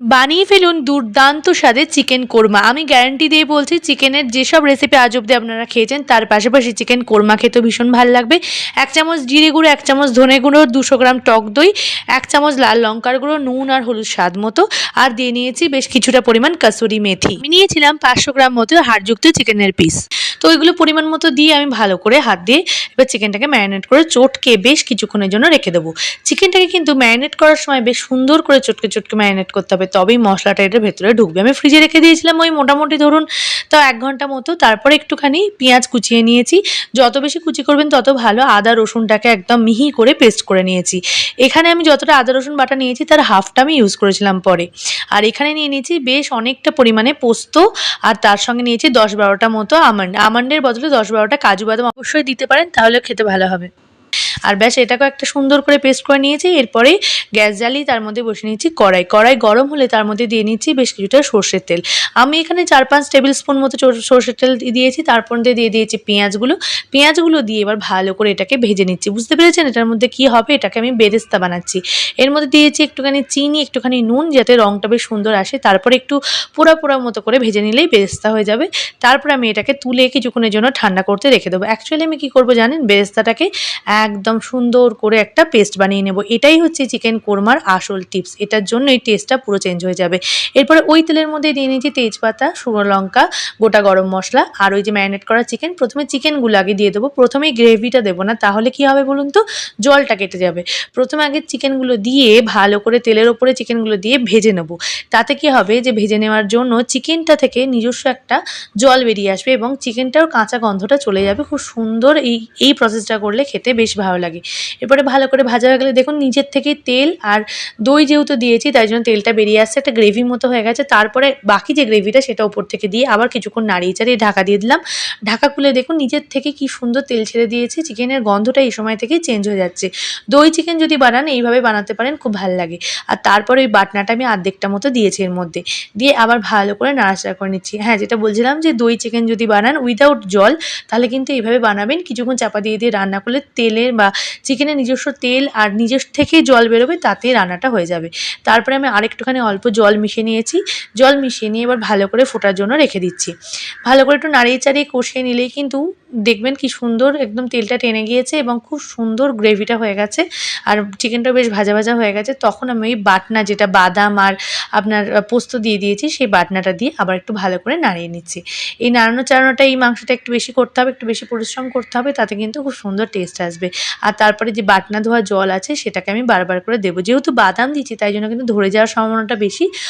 বানিয়ে ফেলুন দুর্দান্ত স্বাদের চিকেন কোরমা। আমি গ্যারান্টি দিয়ে বলছি, চিকেনের যেসব রেসিপি আজ অব্দি আপনারা খেয়েছেন তার পাশাপাশি চিকেন কোরমা খেতেও ভীষণ ভালো লাগবে। 1 চামচ জিরে গুঁড়ো, 1 চামচ ধনে গুঁড়ো, 200 গ্রাম টক দই, 1 চামচ লাল লঙ্কার গুঁড়ো, নুন আর হলুদ স্বাদ মতো, আর দিয়ে নিয়েছি বেশ কিছুটা পরিমাণ কাসুরি মেথি। আমি নিয়েছিলাম 500 গ্রাম মতো হাড়যুক্ত চিকেনের পিস। তো ওইগুলো পরিমাণ মতো দিয়ে আমি ভালো করে হাত দিয়ে এবার চিকেনটাকে ম্যারিনেট করে চটকে বেশ কিছুক্ষণের জন্য রেখে দেবো। চিকেনটাকে কিন্তু ম্যারিনেট করার সময় বেশ সুন্দর করে চটকে চটকে ম্যারিনেট করতে হবে, তবেই মশলাটা এটার ভেতরে ঢুকবে। আমি ফ্রিজে রেখে দিয়েছিলাম ওই মোটামুটি ধরুন তাও 1 ঘন্টা মতো। তারপরে একটুখানি পেঁয়াজ কুচিয়ে নিয়েছি, যত বেশি কুচি করবেন তত ভালো। আদা রসুনটাকে একদম মিহি করে পেস্ট করে নিয়েছি। এখানে আমি যতটা আদা রসুন বাটা নিয়েছি তার হাফটা আমি ইউজ করেছিলাম পরে। আর এখানে নিয়ে নিয়েছি বেশ অনেকটা পরিমাণে পোস্ত, আর তার সঙ্গে নিয়েছি 10-12টা মতো আমন্ডের বদলে 10-12টা কাজু বাদাম অবশ্যই দিতে পারেন, তাহলে খেতে ভালো হবে। আর ব্যাস এটাকেও একটা সুন্দর করে পেস্ট করে নিয়েছি। এরপরে গ্যাস জ্বালিয়ে তার মধ্যে বসিয়ে নিয়েছি কড়াই গরম হলে তার মধ্যে দিয়ে নিচ্ছি বেশ কিছুটা সর্ষের তেল। আমি এখানে 4-5 টেবিল স্পুন মতো সর্ষের তেল দিয়েছি। তারপর দিয়ে দিয়েছি পেঁয়াজগুলো দিয়ে এবার ভালো করে এটাকে ভেজে নিচ্ছি। বুঝতে পেরেছেন এটার মধ্যে কি হবে? এটাকে আমি বেরেস্তা বানাচ্ছি। এর মধ্যে দিয়েছি একটুখানি চিনি, একটুখানি নুন, যাতে রঙটা বেশ সুন্দর আসে। তারপরে একটু পোড়া পোড়া মতো করে ভেজে নিলেই বেরেস্তা হয়ে যাবে। তারপরে আমি এটাকে তুলে কিছুক্ষণের জন্য ঠান্ডা করতে রেখে দেবো। অ্যাকচুয়ালি আমি কি করবো জানেন? বেরেস্তাটাকে একদম সুন্দর করে একটা পেস্ট বানিয়ে নেব। এটাই হচ্ছে চিকেন কোরমার আসল টিপস। এটার জন্যই টেস্টটা পুরো চেঞ্জ হয়ে যাবে। এরপরে ওই তেলের মধ্যে দিয়ে নিয়েছি তেজপাতা, শুকনো লঙ্কা, গোটা গরম মশলা, আর ওই যে ম্যারিনেট করা চিকেন। প্রথমে চিকেনগুলো আগে দিয়ে দেবো। প্রথমেই গ্রেভিটা দেবো না, তাহলে কি হবে বলুন তো? জলটা কেটে যাবে। প্রথমে আগে চিকেনগুলো দিয়ে ভালো করে তেলের ওপরে চিকেনগুলো দিয়ে ভেজে নেব। তাতে কি হবে যে ভেজে নেওয়ার জন্য চিকেনটা থেকে নিজস্ব একটা জল বেরিয়ে আসবে এবং চিকেনটার কাঁচা গন্ধটা চলে যাবে। খুব সুন্দর এই প্রসেসটা করলে খেতে বেশ ভালো লাগে। এরপরে ভালো করে ভাজা হয়ে গেলে দেখুন নিচের থেকে তেল আর দই যেহেতু দিয়েছি তাই জন্য তেলটা বেরিয়ে আসছে, একটা গ্রেভির মতো হয়ে গেছে। তারপরে বাকি যে গ্রেভিটা সেটা ওপর থেকে দিয়ে আবার কিছুক্ষণ নাড়িয়ে চাড়িয়ে ঢাকা দিয়ে দিলাম। ঢাকা খুলে দেখুন নিচের থেকে কি সুন্দর তেল ছেড়ে দিয়েছে। চিকেনের গন্ধটা এই সময় থেকেই চেঞ্জ হয়ে যাচ্ছে। দই চিকেন যদি বানান এইভাবে বানাতে পারেন, খুব ভালো লাগে। আর তারপরে ওই বাটনাটা আমি অর্ধেকটা মতো দিয়েছি এর মধ্যে, দিয়ে আবার ভালো করে নাড়াচাড়া করে নিচ্ছি। হ্যাঁ, যেটা বলছিলাম যে দই চিকেন যদি বানান উইদাউট জল, তাহলে কিন্তু এইভাবে বানাবেন। কিছুক্ষণ চাপা দিয়ে দিয়ে রান্না করলে তেলের বা চিকেনের নিজস্ব তেল আর নিজের থেকেই জল বেরোবে, তাতেই রান্নাটা হয়ে যাবে। তারপরে আমি আরেকটুখানি অল্প জল মিশিয়ে নিয়েছি। জল মিশিয়ে নিয়ে এবার ভালো করে ফোটার জন্য রেখে দিচ্ছি। ভালো করে একটু নাড়িয়ে চাড়িয়ে কষিয়ে নিলেই কিন্তু দেখবেন কি সুন্দর একদম তেলটা টেনে গিয়েছে এবং খুব সুন্দর গ্রেভিটা হয়ে গেছে। আর চিকেনটাও বেশ ভাজা ভাজা হয়ে গেছে। তখন আমি ওই বাটনা, যেটা বাদাম আর আপনার পোস্ত দিয়ে দিয়েছি, সেই বাটনাটা দিয়ে আবার একটু ভালো করে নাড়িয়ে নিচ্ছি। এই নাড়ানো চাড়ানোটা, এই মাংসটা একটু বেশি করতে হবে, একটু বেশি পরিশ্রম করতে হবে, তাতে কিন্তু খুব সুন্দর টেস্ট আসবে। আর তারপরে যে বাটনা ধোয়া জল আছে সেটাকে আমি বারবার করে দেবো। যেহেতু বাদাম দিচ্ছি তাই জন্য কিন্তু ধরে যাওয়ার সম্ভাবনাটা বেশি।